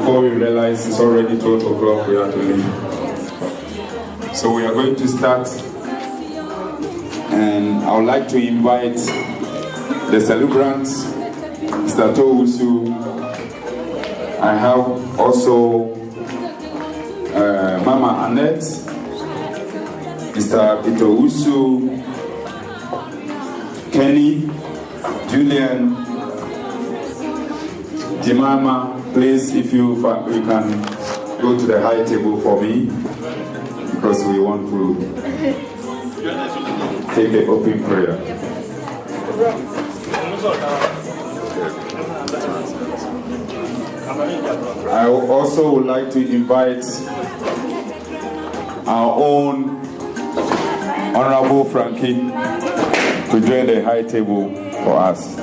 Before we realize it's already 12 o'clock, we have to leave. So we are going to start, and I would like to invite the celebrants, Mr. Towusu. I have also Mama Annette, Mr. Itowusu, Kenny, Julian, Jemima. Please, if you can go to the high table for me, because we want to take the open prayer. I also would like to invite our own Honorable Frankie to join the high table for us.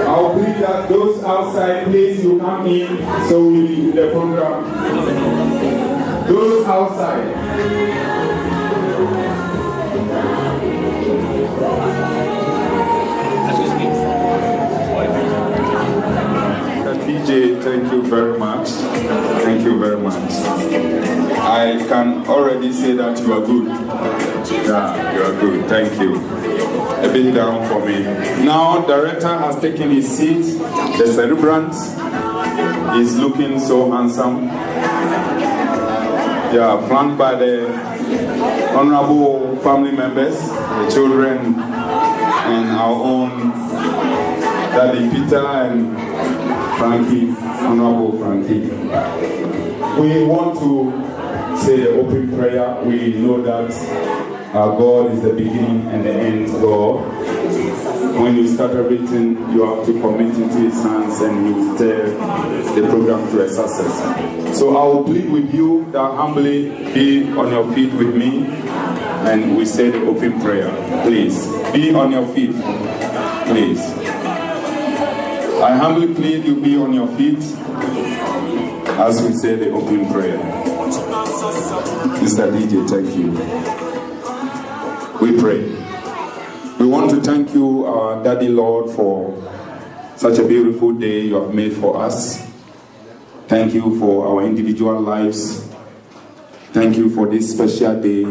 I'll plead that those outside, please, you come in so we do the program. Those outside. DJ, thank you very much. Thank you very much. I can already say that you are good. Yeah, you are good. Thank you. A bit down for me. Now, director has taken his seat. The celebrant is looking so handsome. Yeah, flanked by the honorable family members, the children, and our own Daddy Peter and Frankie, Honorable Frankie. We want to say the open prayer. We know that our God is the beginning and the end God. When you start everything, you have to commit into His hands and He will the program to a success. So I will plead with you that humbly be on your feet with me and we say the open prayer. Please, be on your feet. Please. I humbly plead you be on your feet as we say the open prayer. Mr. DJ, thank you. We pray. We want to thank you, our Daddy Lord, for such a beautiful day you have made for us. Thank you for our individual lives. Thank you for this special day.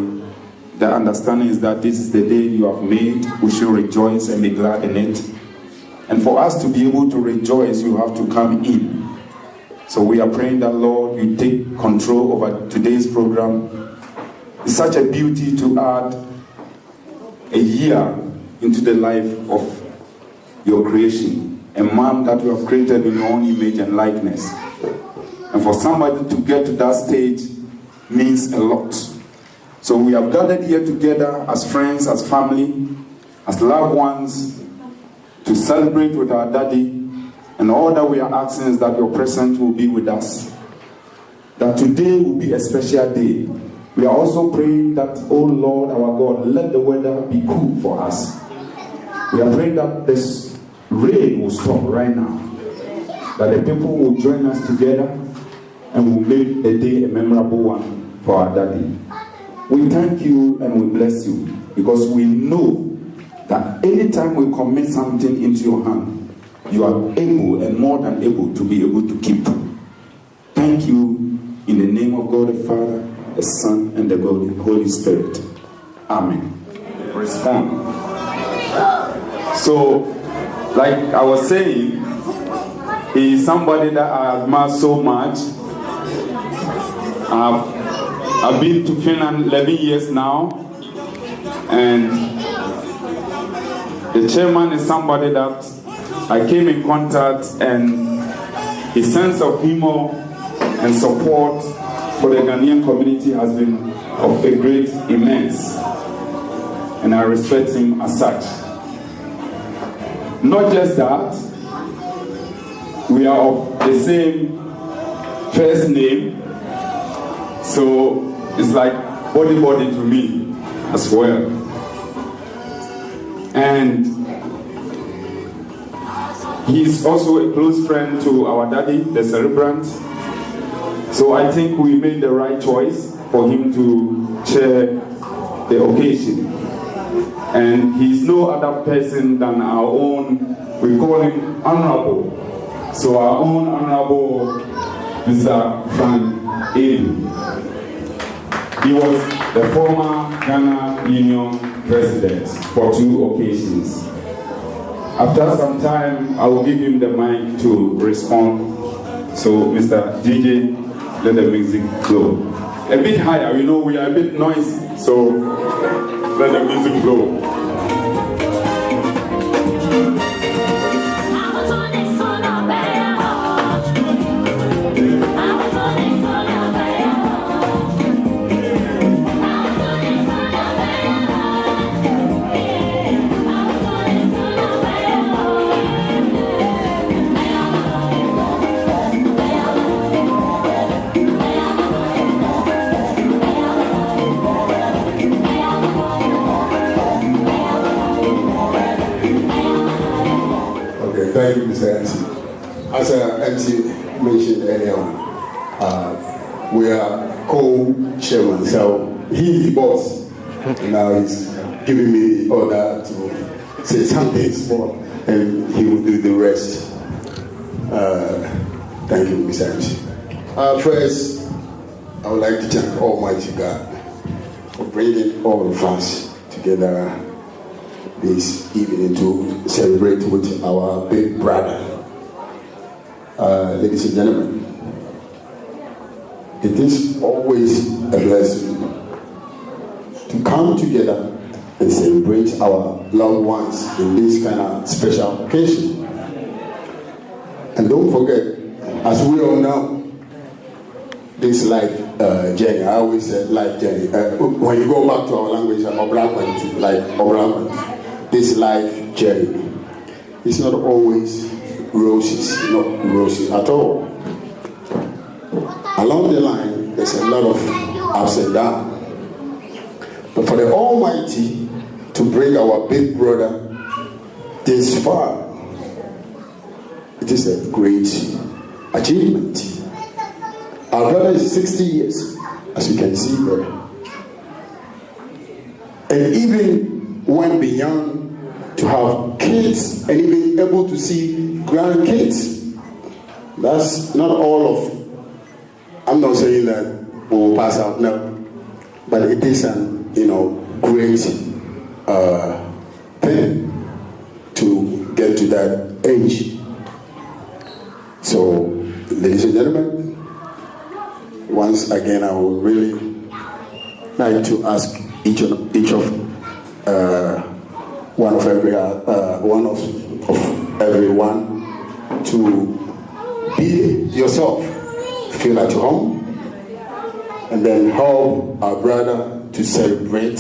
The understanding is that this is the day you have made. We should rejoice and be glad in it. And for us to be able to rejoice, you have to come in. So we are praying that, Lord, you take control over today's program. It's such a beauty to add a year into the life of your creation. A man that you have created in your own image and likeness. And for somebody to get to that stage means a lot. So we have gathered here together as friends, as family, as loved ones, to celebrate with our Daddy. And all that we are asking is that your presence will be with us. That today will be a special day. We are also praying that, oh Lord, our God, let the weather be cool for us. We are praying that this rain will stop right now. That the people will join us together and will make the day a memorable one for our Daddy. We thank you and we bless you because we know that anytime we commit something into your hand, you are able and more than able to be able to keep. Thank you in the name of God the Father, the Son, and the Holy Spirit. Amen. Respond. So, like I was saying, he is somebody that I admire so much. I've been to Finland 11 years now, and the chairman is somebody that I came in contact, and his sense of humor and support for the Ghanaian community has been of a great immense, and I respect him as such. Not just that, we are of the same first name, so it's like body to me as well. And he's also a close friend to our Daddy, the celebrant. So I think we made the right choice for him to chair the occasion. And he's no other person than our own, we call him Honorable. So our own Honorable Mr. Frank Adu. He was the former Ghana Union President for 2 occasions. After some time, I will give him the mic to respond. So, Mr. DJ, let the music flow. A bit higher, you know, we are a bit noisy, so let the music flow. Thank you, Mr. MC. As MC mentioned earlier on, we are co-chairman, so he's the boss. Now he's giving me the order to say something small, and he will do the rest. Thank you, Mr. MC. First, I would like to thank Almighty God for bringing all of us together this evening to celebrate with our big brother. Ladies and gentlemen, it is always a blessing to come together and celebrate our loved ones in this kind of special occasion. And don't forget, as we all know, this life journey, I always say life journey. When you go back to our language, this life journey, it's not always roses, not roses at all. Along the line, there's a lot of ups and downs. But for the Almighty to bring our big brother this far, it is a great achievement. Our brother is 60 years, as you can see there. And even went beyond to have kids and even able to see grandkids. That's not all of, I'm not saying that we will pass out now, but it is an, great thing to get to that age. So, ladies and gentlemen, once again, I would really like to ask each of everyone to be yourself, feel at home, and then help our brother to celebrate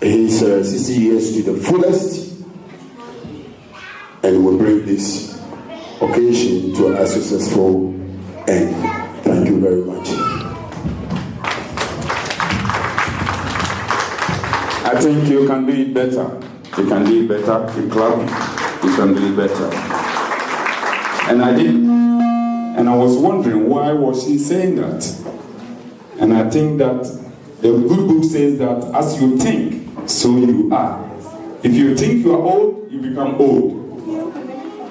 his 60 years to the fullest, and we'll bring this occasion to a successful end. Thank you very much. I think you can do it better. You can do it better. You clap. You can do it better. And I did. And I was wondering, why was she saying that? And I think that the good book says that as you think, so you are. If you think you are old, you become old.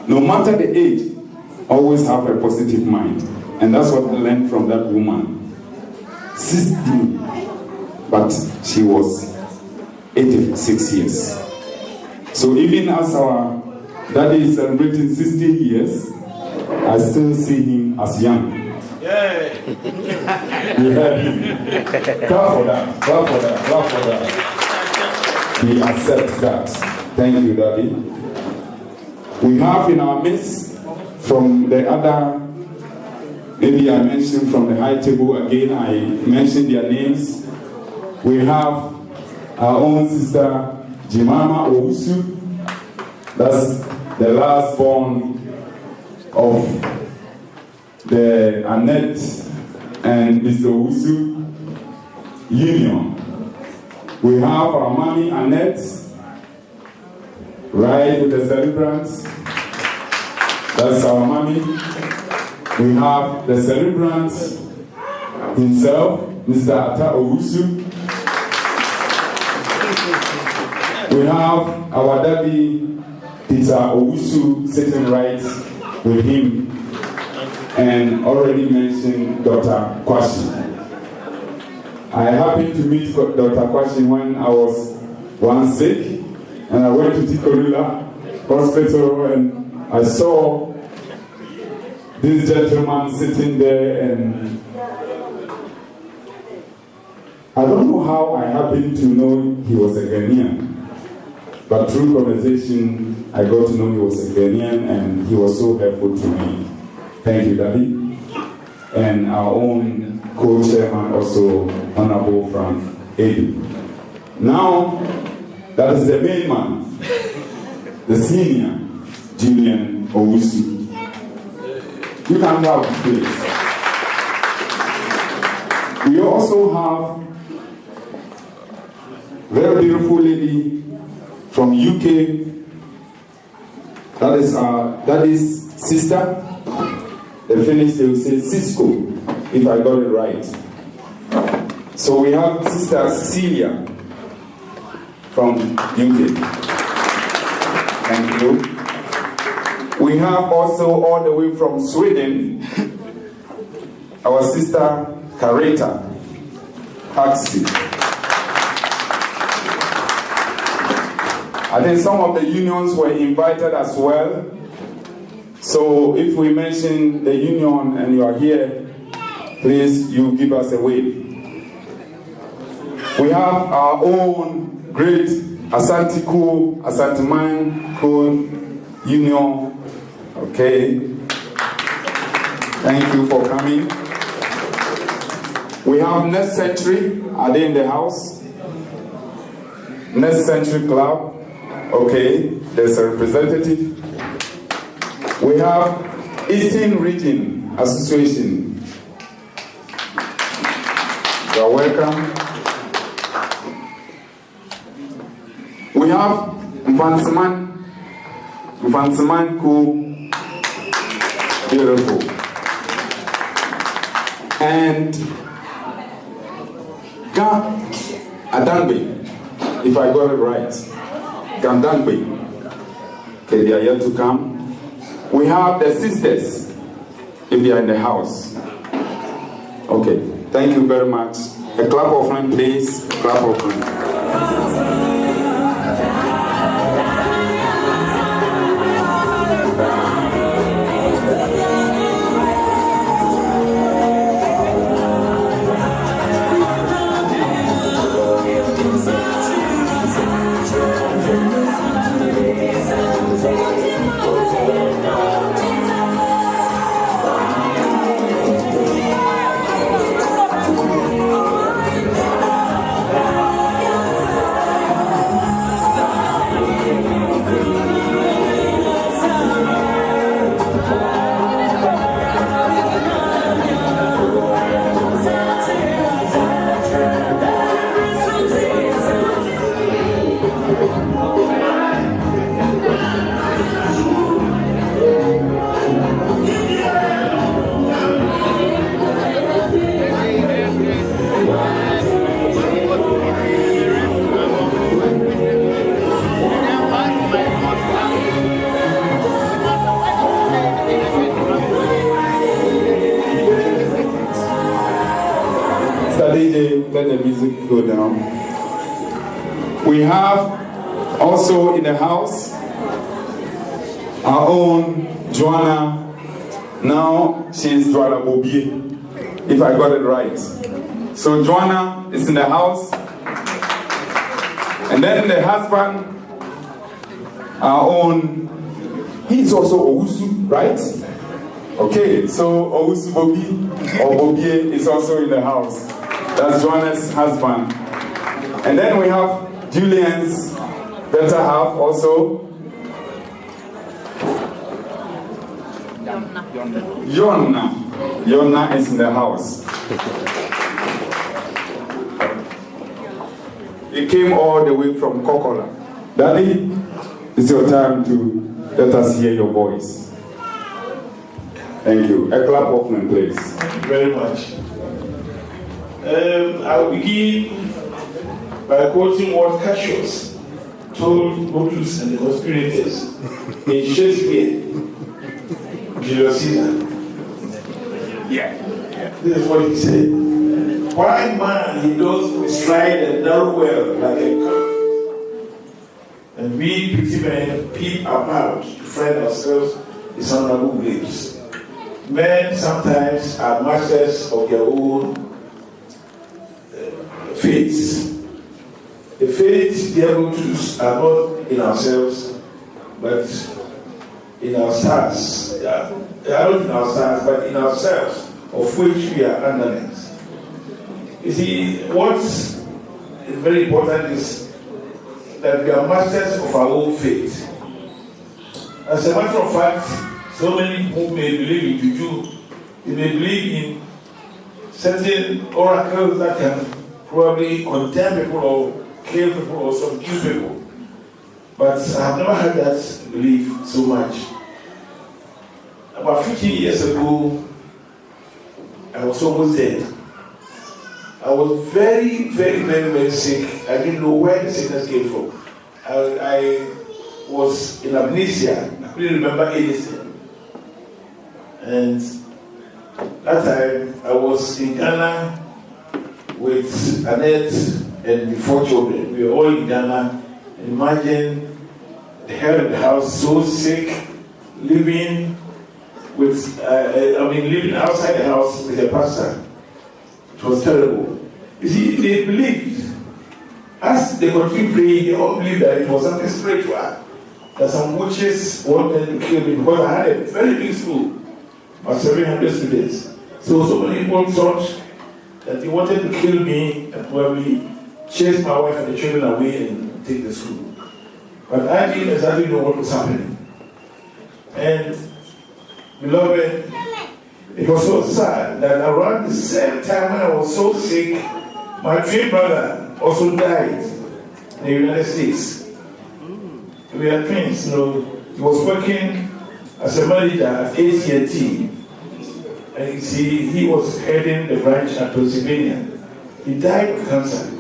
No matter the age, always have a positive mind. And that's what I learned from that woman. 60, but she was 86 years. So even as our daddy is celebrating 60 years, I still see him as young. Yeah. You heard him. Clap for that. Clap for that. Clap for that. We accept that. Thank you, Daddy. We have in our midst from the other, maybe I mentioned from the high table again, I mentioned their names. We have our own sister Jemima Owusu. That's the last born of the Annette and Mr. Owusu union. We have our mommy Annette, right with the celebrants. That's our mommy. We have the celebrant himself, Mr. Atta Owusu. We have our daddy, Peter Owusu, sitting right with him, and already mentioned Dr. Kwashi. I happened to meet Dr. Kwashi when I was once sick, and I went to Tikorila Hospital, and I saw this gentleman sitting there, and I don't know how I happened to know he was a Ghanaian. But through conversation, I got to know he was a Ghanaian, and he was so helpful to me. Thank you, Daddy. And our own co-chairman, also Honorable Frank Edu. Now, that is the main man, the senior, Julian Owusu. You can have this. We also have very beautiful lady from UK. That is our daddy's sister. The Finnish, they will say Cisco, if I got it right. So we have Sister Cecilia from UK. Thank you. We have also all the way from Sweden, our sister Kareta Axi. I think some of the unions were invited as well. So if we mention the union and you are here, please, you give us a wave. We have our own great Asante Man Union. Okay. Thank you for coming. We have Next Century. Are they in the house? Next Century Club. Okay. There's a representative. We have Eastern Region Association. You're welcome. We have Mfansiman Ku, beautiful. And Gam Adangbe, if I got it right. Gandangbe. Okay, they are yet to come. We have the sisters, if they are in the house. Okay, thank you very much. A clap offering, please. Clap offering. Let the music go down. We have also in the house our own Joanna. Now she's Joanna Bobie, if I got it right. So Joanna is in the house. And then the husband, our own, he's also Owusu, right? Okay, so Owusu Bobie or Bobie is also in the house. That's Joanna's husband. And then we have Julian's better half also. Yonna is in the house. He came all the way from Kokola. Daddy, it's your time to let us hear your voice. Thank you. A clap offering, please. Thank you very much. I will begin by quoting what Cassius told Brutus and the conspirators in Shakespeare, Julius Caesar. Yeah. This is what he said. Why man he does bestride a narrow well like a cock, and we pretty men peep about to find ourselves dishonorable graves. Men sometimes are masters of their own fates. The fates they are going to choose are not in ourselves, but in our stars. They are not in our stars, but in ourselves, of which we are underlings. You see, what's very important is that we are masters of our own fate. As a matter of fact, so many people may believe in juju, they may believe in certain oracles that can probably condemn people or kill people or subdue people. But I have never had that belief so much. About 15 years ago, I was almost dead. I was very, very, very, very sick. I didn't know where the sickness came from. I was in amnesia. I couldn't remember anything. And that time, I was in Ghana with Annette and the 4 children. We were all in Ghana. And imagine the head of the house, so sick, living living outside the house with a pastor. It was terrible. You see, they believed. As they continued praying, they all believed that it was something spiritual. That some witches wanted to kill me because I had a very big school, about 700 students. So many people thought that they wanted to kill me and probably chase my wife and the children away and take the school. But I didn't exactly know what was happening. And beloved, It was so sad that around the same time when I was so sick, my twin brother also died in the United States. We are twins, you know. He was working as a manager at AT&T, and you see, he was heading the branch at Pennsylvania. He died of cancer.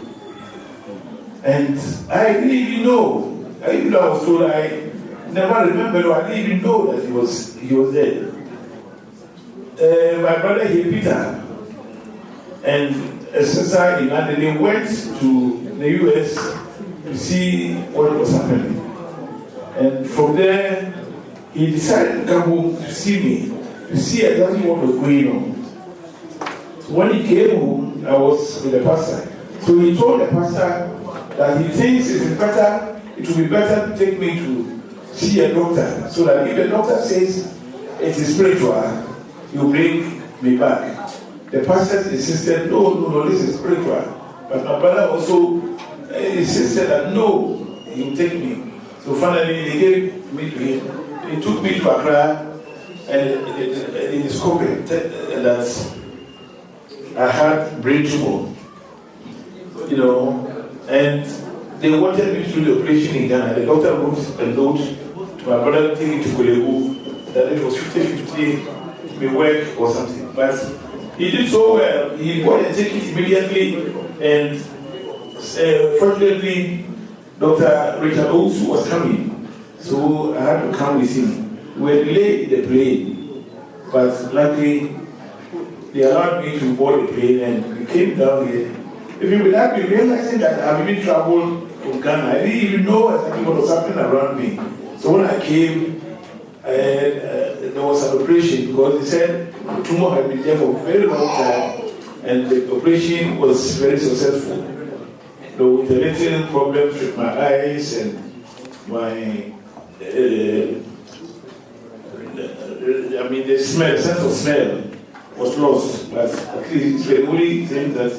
And I didn't even know. I was told, I never remembered, or I didn't even know that he was dead. My brother here, Peter, and a sister in London, they went to the US to see what was happening. And from there, he decided to come home to see me, to see exactly what was going on. So when he came home, I was with the pastor. So he told the pastor that he thinks it will be better to take me to see a doctor, so that if the doctor says it is spiritual, you bring me back. The pastor insisted, no, this is spiritual. But my brother also insisted that no, you take me. So finally, they gave me to him. They took me to Accra, and they discovered that I had brain tumor. You know, and they wanted me to do the operation in Ghana. The doctor wrote a note to my brother, taking to Kulegu, that it was 50-50. Work or something, but he did so well. He got a ticket immediately, and fortunately, Dr. Richard Owusu was coming, so I had to come with him. We were delayed in the plane, but luckily they allowed me to board the plane, and we came down here. Even without me realizing that I've even traveled from Ghana, I didn't even know exactly what was happening around me. So when I came, there was an operation, because they said the tumor had been there for a very long time, and the operation was very successful. So with the little problems with my eyes and my, the smell, sense of smell was lost. But at least it's the only thing that,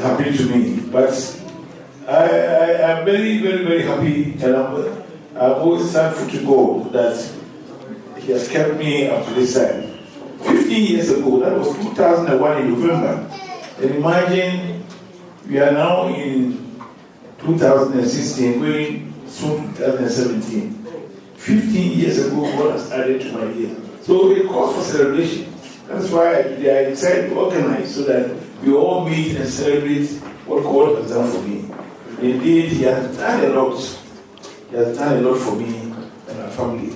happened to me. But I'm very, very, very happy, and I'm always thankful to God that He has kept me up to this time. 15 years ago, that was 2001 in November. And imagine we are now in 2016, going soon 2017. 15 years ago, God has added to my year. So it calls for celebration. That's why I decided to organize, so that we all meet and celebrate what God has done for me. Indeed, He has done a lot. He has done a lot for me and my family.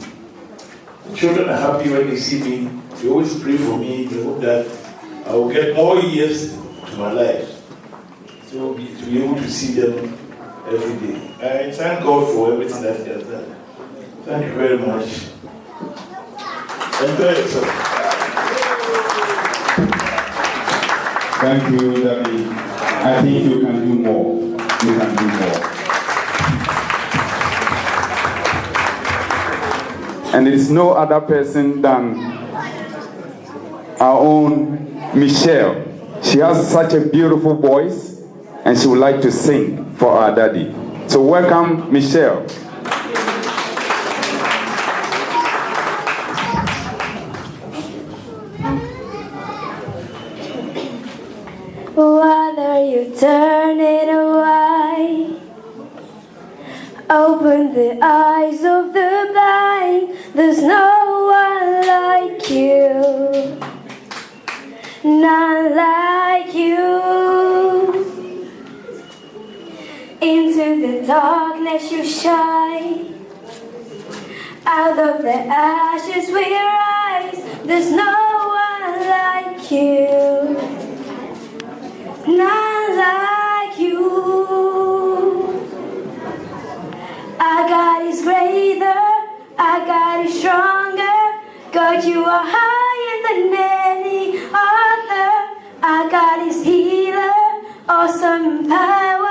The children are happy when they see me. They always pray for me. They hope that I will get more years to my life, to be able to see them every day. I thank God for everything that He has done. Thank you very much. Enjoy yourself. Thank you, Daddy. I think you can do more. You can do more. And it's no other person than our own Michelle. She has such a beautiful voice, and she would like to sing for our daddy. So welcome, Michelle. Whether you turn it away, open the eyes of the blind. There's no one like you, none like you. Into the darkness you shine, out of the ashes we rise. There's no one like you, none like you. Our God is greater, our God is stronger. God, you are higher than any other. Our God is healer, awesome in power.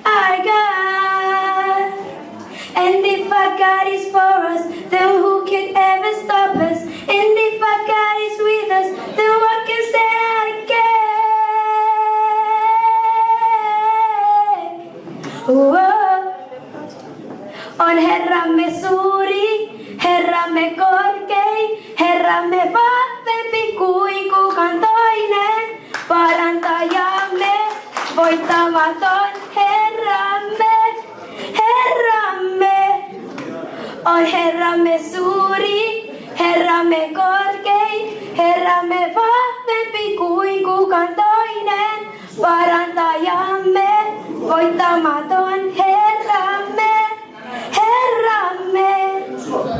Our God. And if our God is for us, then who can ever stop us? And if our God is with us, then what can stand against? Oh, on Herra me suri, Herra me voittamaton Herramme, Herramme on Herramme suuri, Herramme korkein, Herramme vahvempi kuin kukaan toinen, parantajamme, voittamaton Herramme, Herramme.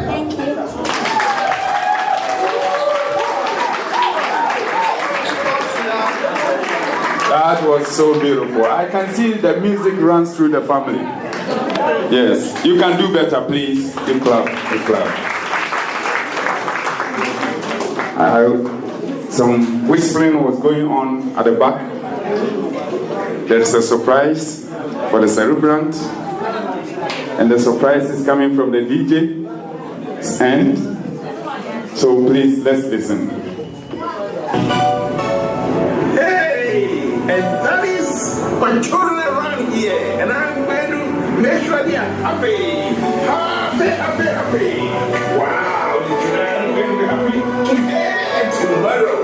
Thank you. That was so beautiful. I can see the music runs through the family. Yes, you can do better, please. Give clap, give clap. Some whispering was going on at the back. There's a surprise for the celebrant, and the surprise is coming from the DJ. And so please, let's listen. And that is my children around here, and I'm going to make sure they are happy. Happy, happy, happy. Wow, the children are going to be happy today and tomorrow.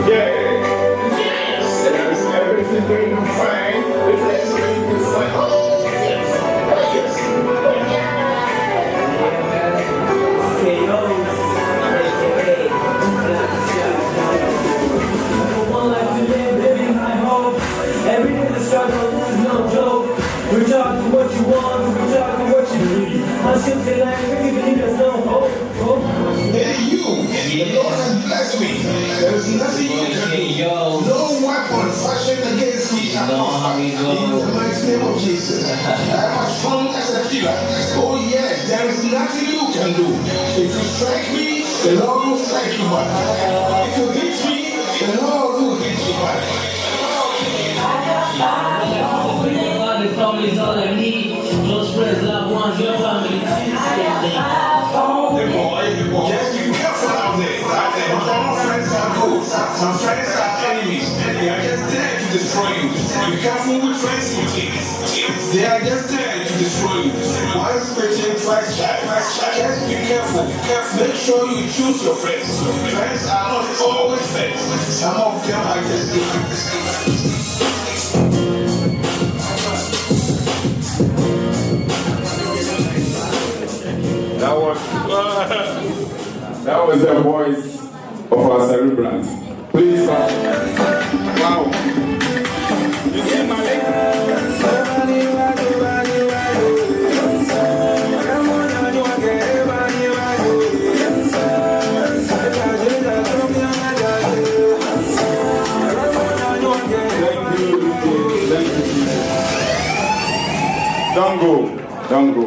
Yeah. Yes. Yes, everything's going to be fine. The place is going to be fine. Oh, yes. Oh, yes. Every day the struggle is no joke. Reach out to what you want, reach out to what you need. I should say like really believe there's no hope. Hey, you, the Lord has blessed me. There is nothing you can do. No weapon fashioned against me shall prosper. In the mighty name of Jesus. I am as strong as a killer. Oh yes, there is nothing you can do. If you strike me, the Lord will strike you back. If you hit me, the Lord will hit you back. The family's all I need. Close friends, loved ones, your family. The boy, just be careful out there. Some friends are good, some friends are enemies. They are just there to destroy you. Be careful with friends you take. They are just there to destroy you. Once Christian tries just be careful. Make sure you choose your friends. Friends are not always friends. Some of them are just different. That was the voice of our celebrant. Please, wow. You see my leg? Don't go, don't go.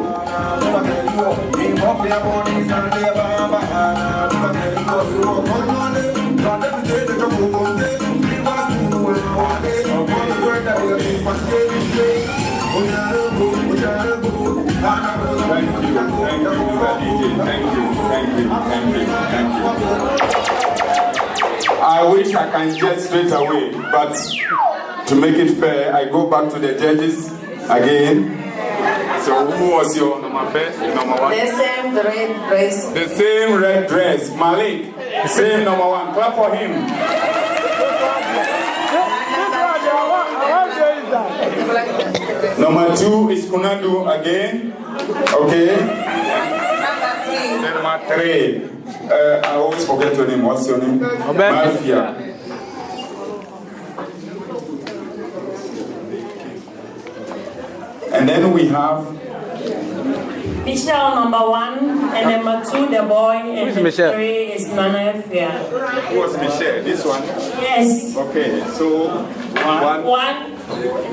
I wish I can get straight away, but to make it fair, I go back to the judges again. So who was your number first, number one? The same red dress. The same red dress. Malik, same number one. Clap for him. Number two is Kunadu again. Okay. Number three. I always forget your name. What's your name? Mafia. And then we have Michelle number one, and number two the boy, and number three is Nana Fia. Who was Michelle? This one? Yes. Okay, so one.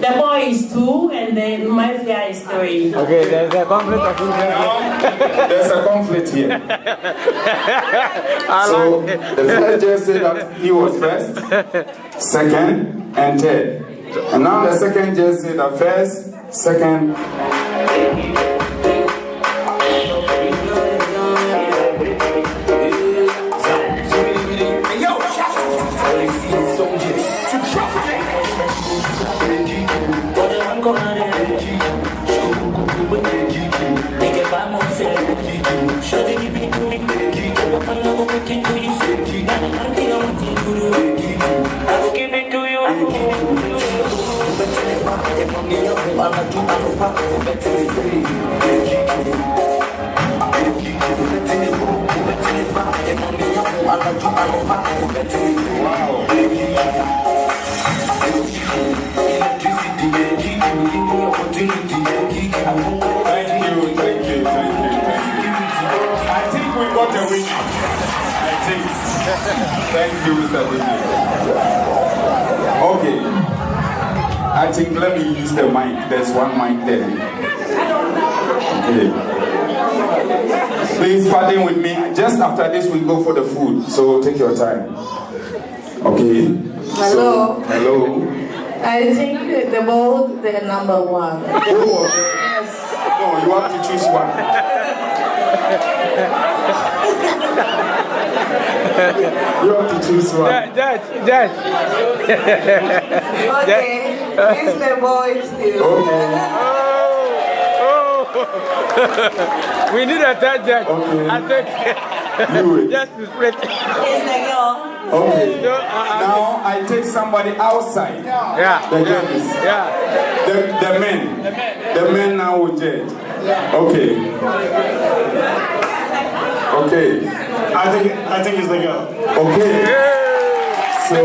The boy is two, and then Mafia is three. Okay, there's a conflict of interest. There's a conflict here. So the first just said that he was first, second, and third. And now the second just said that first, second. I think we got a winner. I think. Thank you, Mr. David. Okay. I think let me use the mic. There's one mic there. Okay. Please pardon with me. Just after this, we go for the food. So take your time. Okay. Hello. So, hello. I think the boat, the number one. Oh, yes. No, you have to choose one. You have to choose one. Judge. Okay. It's the boy still. Okay. We need a third judge. Okay. I think Do it. just to split. It's the girl. Okay. Now I take somebody outside. Yeah. The judges. Yeah. The men. The men now will judge. Okay. Okay. I think it's the girl. Okay. So.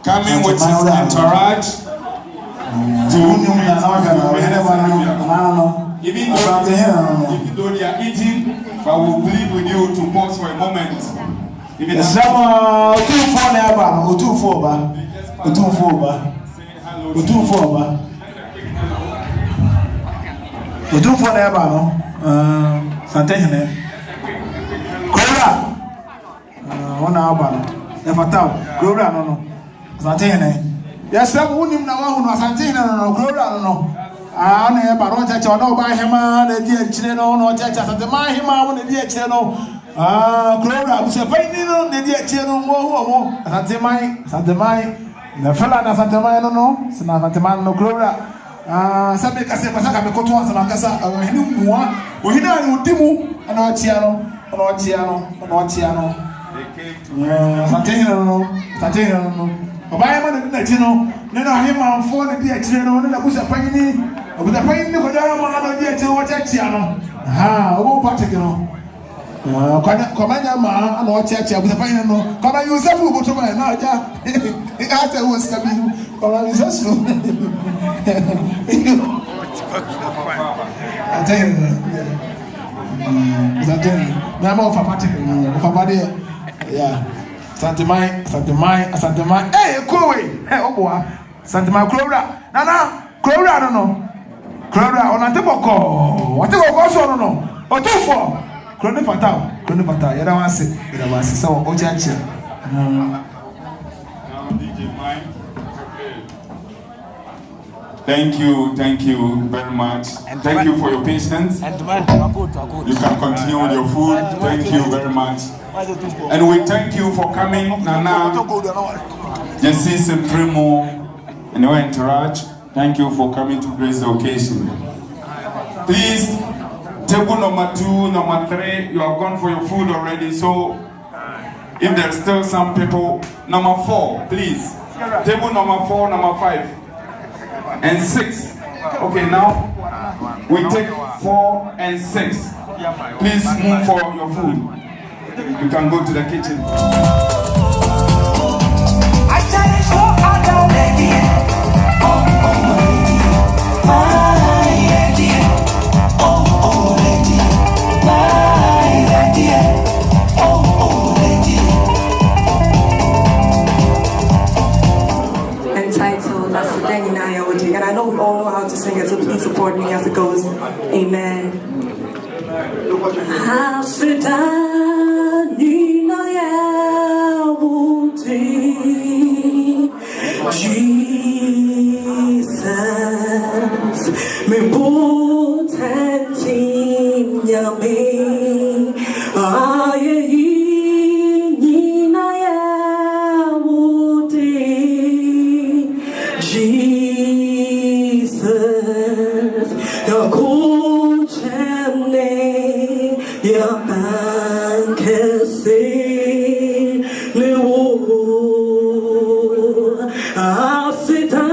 Coming with his entourage even though they are eating, but we'll plead with you to pause for a moment. Even yes, some women now who are Santina no Clora no. I never want to know by him, the dear channel, no church at the my him on the dear channel. Clora was a fine on the dear channel more. Santa Mai, the fella Santa Mai no, Santa Man no Clora. Some make us say, Pasaka Cotuan and Ancasa, or Hindu, or Hina Timu, and Ortiano. Santina no. Obayama na tino nena hima mfo na dia tire no na busa panyini obuta panyini ko dara ma na dia tire wo chachia no obo patek no komanya ma ana wo chachia obuta panyini no kama Yusuf obuto ma na aja asa wo skabi kama Yusuf Zaten na ma ofa patek no ofa bade yeah Santimai. Hey, Kowe. Hey, Oboa. Santimai Clora. Nana, Clora, no. Clora, on a teboko. What you go so no. O two for. Clone Pata. You don't want to say. You don't want to say. So, Ojachi. Thank you very much. Thank you for your patience. You can continue with your food. Thank you very much. And we thank you for coming, Nana, Jesse Semprimo, and your entourage. Thank you for coming to grace the occasion. Please, table number 2, number 3, you have gone for your food already. So, if there's still some people, number 4, please. Table number 4, number 5, and 6. Okay, now we take 4 and 6. Please move for your food. You can go to the kitchen. Entitled, that's the thing in IOD. And I know we all know how to sing it, so please support me as it goes. Amen. Jesus, me potentim yame, aye nina yamuti. Jesus, yakuchemne yabankese lewo asita.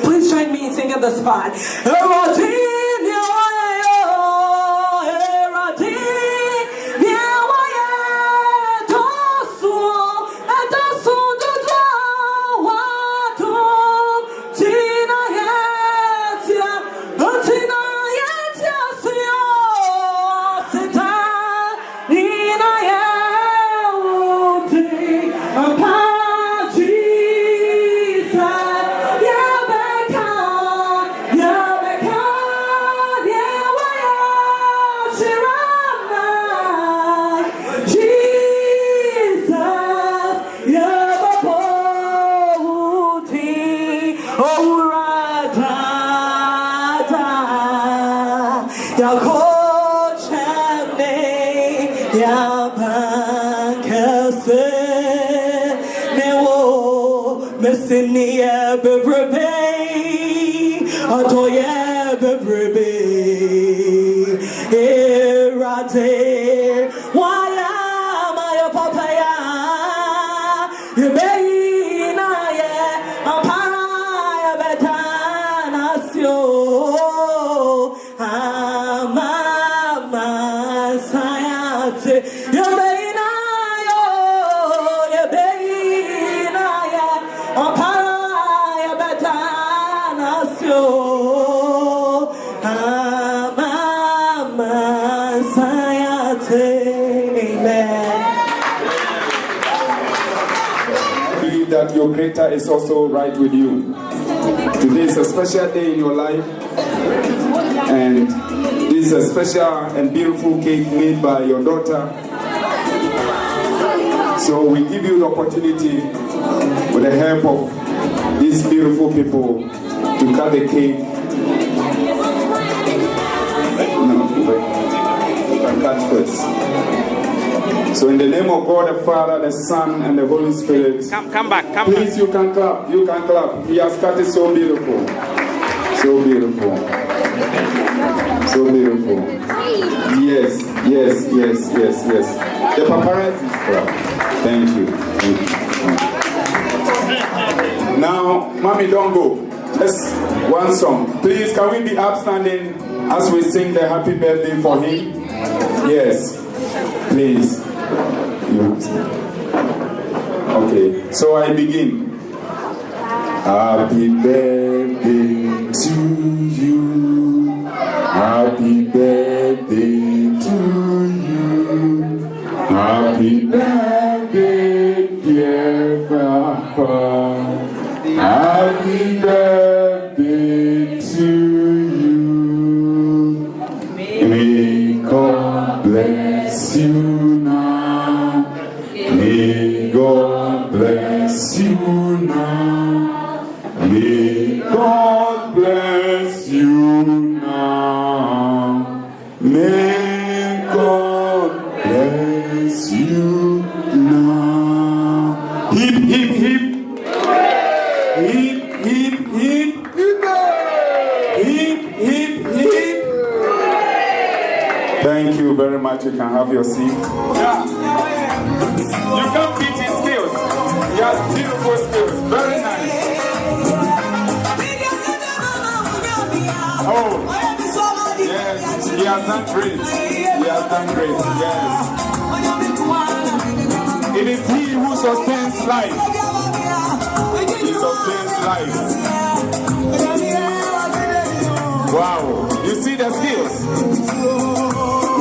Please join me in singing the spot. Your Creator is also right with you. Today is a special day in your life, and this is a special and beautiful cake made by your daughter. So we give you the opportunity, with the help of these beautiful people, to cut the cake. No, you can cut first. So in the name of God the Father, the Son, and the Holy Spirit. Come back. Please, you can clap. You can clap. He has cut it so beautiful. So beautiful. So beautiful. Yes. The paparazzi is proud. Thank you. Now, Mommy, don't go. Just one song. Please, can we be upstanding as we sing the happy birthday for him? Yes. Please. Okay, so I begin. Happy birthday to you. Happy birthday to you. Happy birthday, dear Papa. Happy birthday to you. May God bless you now. May God bless you now. May God bless you now. May God bless you now. Hip, hip, hip. Hip, hip, hip. Hip, hip, hip. Thank you very much. You can have your seat. Yeah. You can't beat his skills. He has beautiful skills. Very nice. Oh, yes. He has done great. He has done great. Yes. It is he who sustains life. He sustains life. Wow. You see the skills?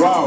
Wow.